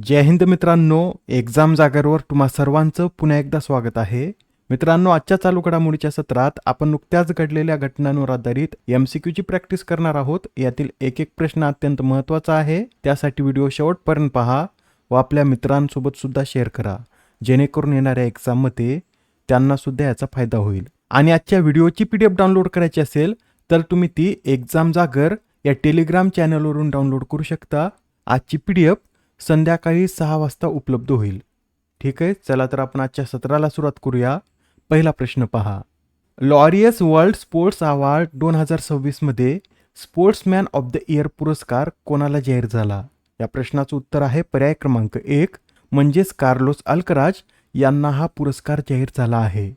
जय हिंद मित्रांनो, एक्झाम जागरवर तुम्हा सर्वांचं पुन्हा एकदा स्वागत आहे. मित्रांनो, आजच्या चालू घडामोडीच्या सत्रात आपण नुकत्याच घडलेल्या घटनांवर आधारित MCQची प्रॅक्टिस करणार आहोत. यातील एक एक प्रश्न अत्यंत महत्त्वाचा आहे. त्यासाठी व्हिडिओ शेवटपर्यंत पहा व आपल्या मित्रांसोबत सुद्धा शेअर करा, जेणेकरून येणाऱ्या एक्झाममध्ये त्यांना सुद्धा याचा फायदा होईल. आणि आजच्या व्हिडिओची PDF डाउनलोड करायची असेल तर तुम्ही ती एक्झाम जागर या टेलिग्राम चॅनलवरून डाउनलोड करू शकता. आजची PDF संध्याकाळी 6 वाजता उपलब्ध होईल. ठीक आहे, चला तर आपण आजच्या सत्राला सुरुवात करूया. पहिला प्रश्न पहा. लॉरियस वर्ल्ड स्पोर्ट्स अवॉर्ड 2026 मध्ये स्पोर्ट्समॅन ऑफ द इयर पुरस्कार कोणाला जाहीर झाला? या प्रश्नाचं उत्तर आहे पर्याय क्रमांक 1 म्हणजेच कार्लोस अल्कराज यांना हा पुरस्कार जाहीर झाला आहे.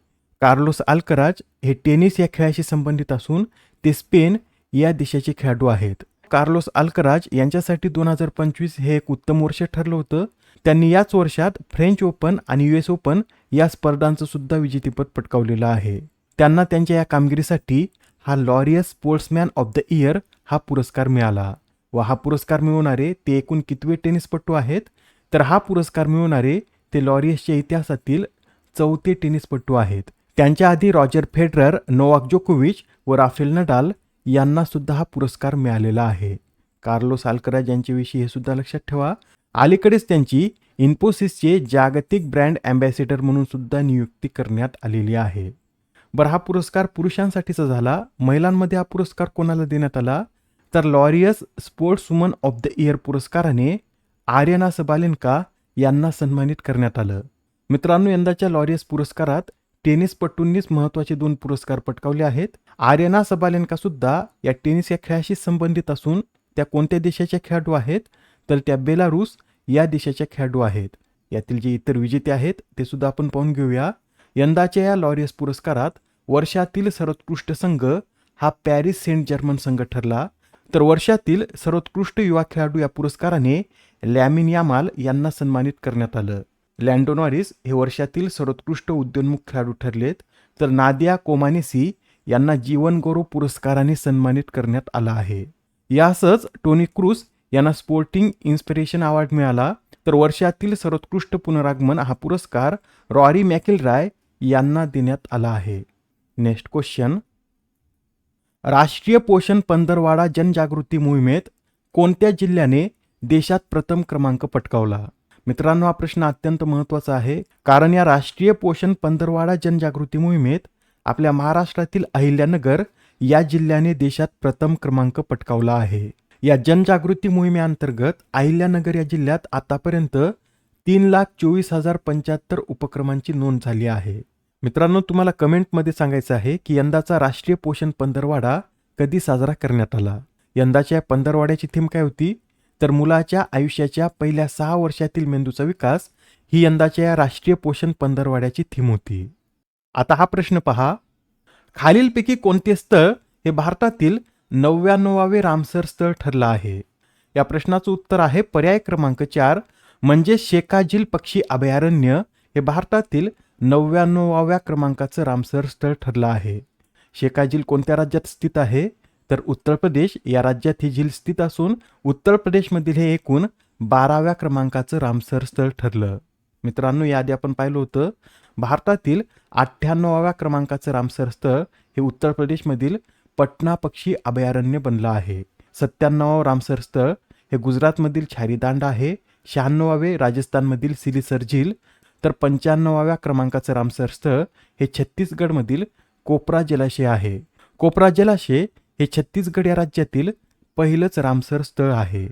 कार्लोस अल्कराज हे टेनिस या खेळाशी संबंधित असून ते स्पेन या देशाचे खेळाडू आहेत. कार्लोस अल्कराज यांच्यासाठी 2025 हे एक उत्तम वर्ष ठरलं होतं. त्यांनी याच वर्षात फ्रेंच ओपन आणि US ओपन या स्पर्धांचं सुद्धा विजेतेपद पटकावलेलं आहे. त्यांना त्यांच्या या कामगिरीसाठी हा Laureus sportsman of the year हा पुरस्कार मिळाला. व हा पुरस्कार मिळवणारे ते एकूण कितवे टेनिसपटू आहेत? तर हा पुरस्कार मिळवणारे ते लॉरियसच्या इतिहासातील 4थे टेनिसपटू आहेत. त्यांच्या आधी रॉजर फेडरर, नोवाक जोकोविच व राफेल नडाल यांना सुद्धा हा पुरस्कार मिळालेला आहे. कार्लोस अल्कराज यांच्याविषयी हे सुद्धा लक्षात ठेवा. अलीकडेच त्यांची इन्फोसिसचे जागतिक ब्रँड अँबॅसेडर म्हणून सुद्धा नियुक्ती करण्यात आलेली आहे. बरं, हा पुरस्कार पुरुषांसाठीचा झाला. महिलांमध्ये हा पुरस्कार कोणाला देण्यात आला? तर Laureus sports woman of the year पुरस्काराने आर्यना सबालेन्का यांना सन्मानित करण्यात आलं. मित्रांनो, यंदाच्या लॉरियस पुरस्कारात टेनिसपटूंनीच महत्त्वाचे 2 पुरस्कार पटकावले आहेत. आर्यना सबालेन्का सुद्धा या टेनिस या खेळाशी संबंधित असून त्या कोणत्या देशाच्या खेळाडू आहेत? तर त्या बेलारूस या देशाच्या खेळाडू आहेत. यातील जे इतर विजेते आहेत ते सुद्धा आपण पाहून घेऊया. यंदाच्या या लॉरियस पुरस्कारात वर्षातील सर्वोत्कृष्ट संघ हा पॅरिस सेंट जर्मन संघ ठरला. तर वर्षातील सर्वोत्कृष्ट युवा खेळाडू या पुरस्काराने लॅमिन यामाल यांना सन्मानित करण्यात आलं. लँडो नॉरिस हे वर्षातील सर्वोत्कृष्ट उदयोन्मुख खेळाडू ठरलेत. तर नादिया कोमानेसी यांना जीवन गौरव पुरस्काराने सन्मानित करण्यात आला आहे. यासच टोनी क्रूस यांना स्पोर्टिंग इन्स्पिरेशन अवॉर्ड मिळाला. तर वर्षातील सर्वोत्कृष्ट पुनरागमन हा पुरस्कार रॉरी मॅकिलरॉय यांना देण्यात आला आहे. Next question. राष्ट्रीय पोषण पंधरवाडा जनजागृती मोहिमेत कोणत्या जिल्ह्याने देशात प्रथम क्रमांक पटकावला? मित्रांनो, हा प्रश्न अत्यंत महत्त्वाचा आहे, कारण या राष्ट्रीय पोषण पंधरवाडा जनजागृती मोहिमेत आपल्या महाराष्ट्रातील अहिल्यानगर या जिल्ह्याने देशात प्रथम क्रमांक पटकावला आहे. या जनजागृती मोहिमेअंतर्गत अहिल्यानगर या जिल्ह्यात आतापर्यंत 3,24,075 उपक्रमांची नोंद झाली आहे. मित्रांनो, तुम्हाला कमेंटमध्ये सांगायचं आहे की यंदाचा राष्ट्रीय पोषण पंधरवाडा कधी साजरा करण्यात आला. यंदाच्या पंधरवाड्याची थीम काय होती? तर मुलाच्या आयुष्याच्या पहिल्या 6 वर्षातील मेंदूचा विकास ही यंदाच्या या राष्ट्रीय पोषण पंधरवाड्याची थीम होती. आता हा प्रश्न पहा. खालीलपैकी कोणते स्थळ हे भारतातील 99वे रामसर स्थळ ठरलं आहे? या प्रश्नाचं उत्तर आहे पर्याय क्रमांक 4 म्हणजे शेकाझिल पक्षी अभयारण्य हे भारतातील 99व्या क्रमांकाचं रामसर स्थळ ठरलं आहे. शेकाझिल कोणत्या राज्यात स्थित आहे? तर उत्तर प्रदेश या राज्यात ही झील स्थित असून उत्तर प्रदेशमधील हे एकूण 12व्या क्रमांकाचं रामसर स्थळ ठरलं. मित्रांनो, याआधी आपण पाहिलं होतं भारतातील 98व्या क्रमांकाचं रामसर स्थळ हे उत्तर प्रदेशमधील पटना पक्षी अभयारण्य बनलं आहे. 97वं रामसर स्थळ हे गुजरातमधील छारीदांड आहे. 96वे राजस्थानमधील सिलीसर झील. तर 95व्या क्रमांकाचं रामसर स्थळ हे छत्तीसगडमधील कोपरा जलाशय आहे. कोपरा जलाशय हे छत्तीसगड या राज्यातील पहिलंच रामसर स्थळ आहे.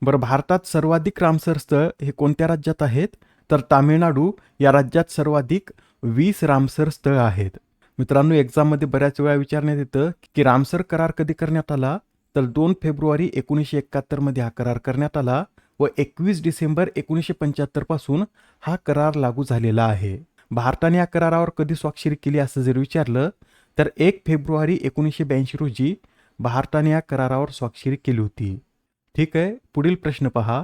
बरं, भारतात सर्वाधिक रामसर स्थळ हे कोणत्या राज्यात आहेत? तर तामिळनाडू या राज्यात सर्वाधिक 20 रामसर स्थळ आहेत. मित्रांनो, एक्झाममध्ये बऱ्याच वेळा विचारण्यात येतं की रामसर करार कधी करण्यात आला? तर 2 फेब्रुवारी 1971 मध्ये हा करार करण्यात आला व 21 डिसेंबर 1975 पासून हा करार लागू झालेला आहे. भारताने या करारावर कधी स्वाक्षरी केली असं जर विचारलं तर 1 फेब्रुवारी 1982 रोजी भारताने या करारावर स्वाक्षरी केली होती. ठीक आहे, पुढील प्रश्न पहा.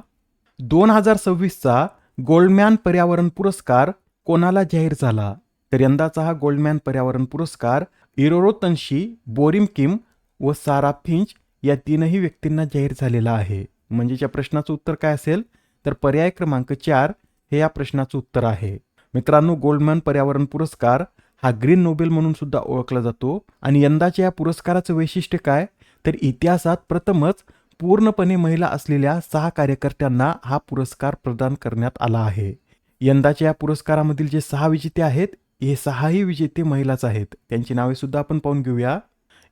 2026चा गोल्डमॅन पर्यावरण पुरस्कार कोणाला जाहीर झाला? तर यंदाचा हा गोल्डमॅन पर्यावरण पुरस्कार इरोरो तन्शी, बोरिम किम व सारा फिंच या 3ही व्यक्तींना जाहीर झालेला आहे. म्हणजेच्या प्रश्नाचं उत्तर काय असेल? तर पर्याय क्रमांक 4 हे या प्रश्नाचं उत्तर आहे. मित्रांनो, गोल्डमॅन पर्यावरण पुरस्कार हा ग्रीन नोबेल म्हणून सुद्धा ओळखला जातो आणि यंदाच्या या पुरस्काराचं वैशिष्ट्य काय, तर इतिहासात प्रथमच पूर्णपणे महिला असलेल्या 6 कार्यकर्त्यांना हा पुरस्कार प्रदान करण्यात आला आहे. यंदाच्या या पुरस्कारामधील जे 6 विजेते आहेत, हे 6ही विजेते महिलाच आहेत. त्यांची नावे सुद्धा आपण पाहून घेऊया.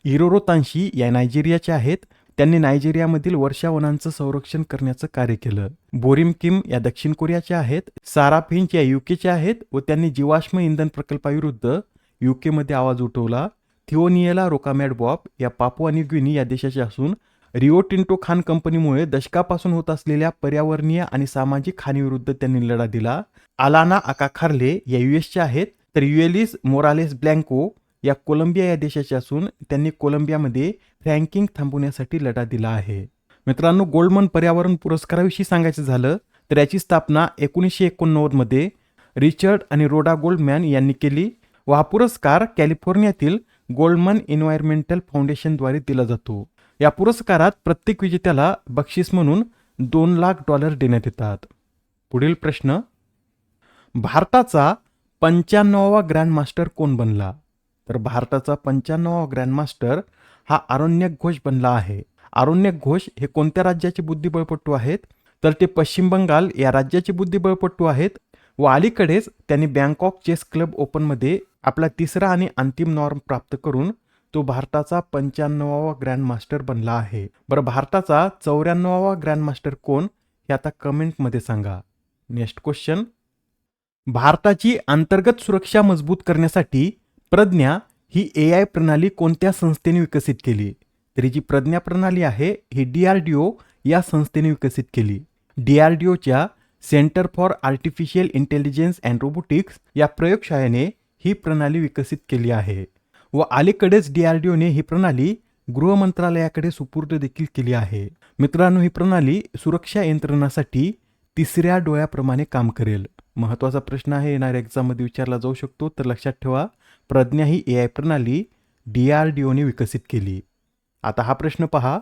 इरोरो तांशी या नायजेरियाच्या आहेत. त्यांनी नायजेरियामधील वर्षावनांचं संरक्षण करण्याचं कार्य केलं. बोरिम किम या दक्षिण कोरियाच्या आहेत. सारा फिंच या युकेच्या आहेत व त्यांनी जीवाश्म इंधन प्रकल्पाविरुद्ध युकेमध्ये आवाज उठवला. थिओनिएला रोकामॅड बॉब या पापुआ न्यू गिनी या देशाचे असून रिओ टिंटो खान कंपनीमुळे दशकापासून होत असलेल्या पर्यावरणीय आणि सामाजिक हानीविरुद्ध त्यांनी लढा दिला. आलाना आकाखार्ले या युएसच्या आहेत. तर युएलिस मोरालेस ब्लँको या कोलंबिया या देशाचे असून त्यांनी कोलंबियामध्ये फ्रँकिंग थांबवण्यासाठी लढा दिला आहे. मित्रांनो, गोल्डमन पर्यावरण पुरस्काराविषयी सांगायचं झालं तर याची स्थापना 1989 मध्ये रिचर्ड आणि रोडा गोल्डमॅन यांनी केली व हा पुरस्कार कॅलिफोर्नियातील गोल्डमन एन्व्हायरमेंटल फाउंडेशनद्वारे दिला जातो. या पुरस्कारात प्रत्येक विजेत्याला बक्षीस म्हणून $2,00,000 देण्यात येतात. पुढील प्रश्न, भारताचा 95वा ग्रँडमास्टर कोण बनला? तर भारताचा 95वा ग्रँडमास्टर हा आरण्यक घोष बनला आहे. आरण्यक घोष हे कोणत्या राज्याचे बुद्धिबळपटू आहेत? तर ते पश्चिम बंगाल या राज्याचे बुद्धिबळपटू आहेत व अलीकडेच त्यांनी बँकॉक चेस क्लब ओपनमध्ये आपला तिसरा आणि अंतिम नॉर्म प्राप्त करून तो भारताचा 95वा ग्रँडमास्टर बनला आहे. बरं, भारताचा 94वा ग्रँडमास्टर कोण हे आता कमेंटमध्ये सांगा. नेक्स्ट क्वेश्चन, भारताची अंतर्गत सुरक्षा मजबूत करण्यासाठी प्रज्ञा ही AI प्रणाली कोणत्या संस्थेने विकसित केली? तर ही जी प्रज्ञा प्रणाली आहे ही DRDO या संस्थेने विकसित केली. DRDOच्या centre for artificial intelligence and robotics या प्रयोगशाळेने ही प्रणाली विकसित केली आहे व अलीकडेच DRDOने ही प्रणाली गृह मंत्रालयाकडे सुपूर्द देखील केली आहे. मित्रांनो, ही प्रणाली सुरक्षा यंत्रणासाठी तिसऱ्या डोळ्याप्रमाणे काम करेल. महत्त्वाचा प्रश्न आहे, येणाऱ्या एक्झाममध्ये विचारला जाऊ शकतो. तर लक्षात ठेवा, प्रज्ञा ही AI प्रणाली DRDOने विकसित केली. आता हा प्रश्न पहा,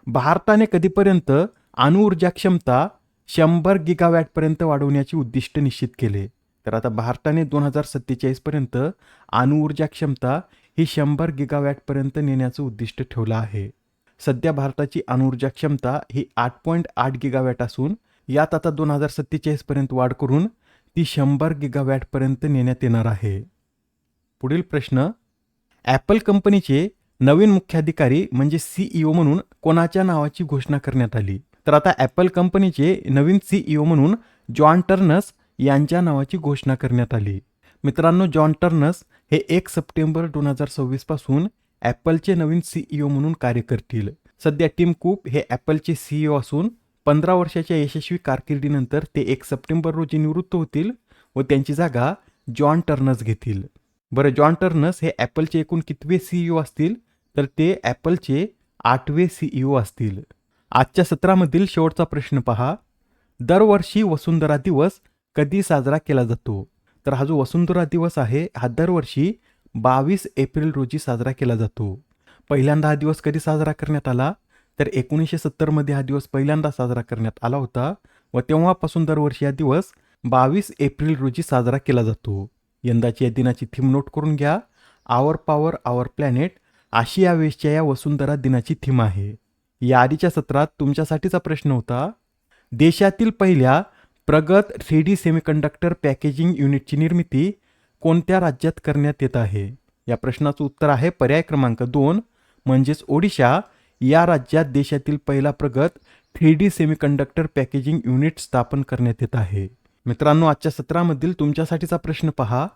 भारताने कधीपर्यंत अणुऊर्जा क्षमता 100 गिगावॅटपर्यंत वाढवण्याचे उद्दिष्ट निश्चित केले? तर आता भारताने 2047 पर्यंत अणुऊर्जा क्षमता ही 100 गिगावॅटपर्यंत नेण्याचं उद्दिष्ट ठेवलं आहे. सध्या भारताची अणुऊर्जा क्षमता ही 8.8 गिगावॅट असून यात आता 2047 पर्यंत वाढ करून ती 100 गिगावॅटपर्यंत नेण्यात येणार आहे. पुढील प्रश्न, ॲपल कंपनीचे नवीन मुख्याधिकारी म्हणजे CEO म्हणून कोणाच्या नावाची घोषणा करण्यात आली? तर आता ॲपल कंपनीचे नवीन CEO म्हणून जॉन टर्नस यांच्या नावाची घोषणा करण्यात आली. मित्रांनो, जॉन टर्नस हे 1 सप्टेंबर 2026 पासून ॲपलचे नवीन CEO म्हणून कार्य करतील. सध्या टिम कुक हे ॲपलचे CEO असून 15 वर्षाच्या यशस्वी कारकिर्दीनंतर ते 1 सप्टेंबर रोजी निवृत्त होतील व त्यांची जागा जॉन टर्नस घेतील. बरं, जॉन टर्नस हे ॲपलचे एकूण कितवे CEO असतील? तर ते ॲपलचे 8वे CEO असतील. आजच्या सत्रामधील शेवटचा प्रश्न पहा, दरवर्षी वसुंधरा दिवस कधी साजरा केला जातो? तर हा जो वसुंधरा दिवस आहे हा दरवर्षी 22 एप्रिल रोजी साजरा केला जातो. पहिल्यांदा हा दिवस कधी साजरा करण्यात आला? तर 1970 मध्ये हा दिवस पहिल्यांदा साजरा करण्यात आला होता व तेव्हापासून दरवर्षी हा दिवस 22 एप्रिल रोजी साजरा केला जातो. यंदाची या दिनाची थीम नोट करून घ्या, आवर पॉवर आवर प्लॅनेट अशी यावेळेसच्या या वसुंधरा दिनाची थीम आहे. या आधीच्या सत्रात तुमच्यासाठीचा प्रश्न होता, देशातील पहिल्या प्रगत 3D सेमीकंडक्टर पॅकेजिंग युनिटची निर्मिती कोणत्या राज्यात करण्यात येत आहे? या प्रश्नाचं उत्तर आहे पर्याय क्रमांक 2 म्हणजेच ओडिशा या राज्यात देशातील पहिला प्रगत 3D सेमीकंडक्टर पॅकेजिंग युनिट स्थापन करण्यात येत आहे. मित्रांनो, आजच्या सत्रामधील तुमच्यासाठीचा प्रश्न पहा,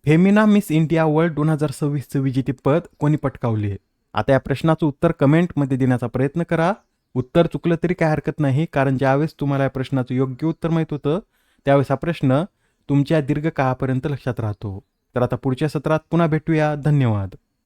फेमिना मिस इंडिया वर्ल्ड 2026चं विजेतेपद कोणी पटकावले? आता या प्रश्नाचं उत्तर कमेंटमध्ये देण्याचा प्रयत्न करा. उत्तर चुकलं तरी काय हरकत नाही, कारण ज्यावेळेस तुम्हाला या प्रश्नाचं योग्य उत्तर माहीत होतं त्यावेळेस हा प्रश्न तुमच्या दीर्घकाळापर्यंत लक्षात राहतो. तर आता पुढच्या सत्रात पुन्हा भेटूया. धन्यवाद.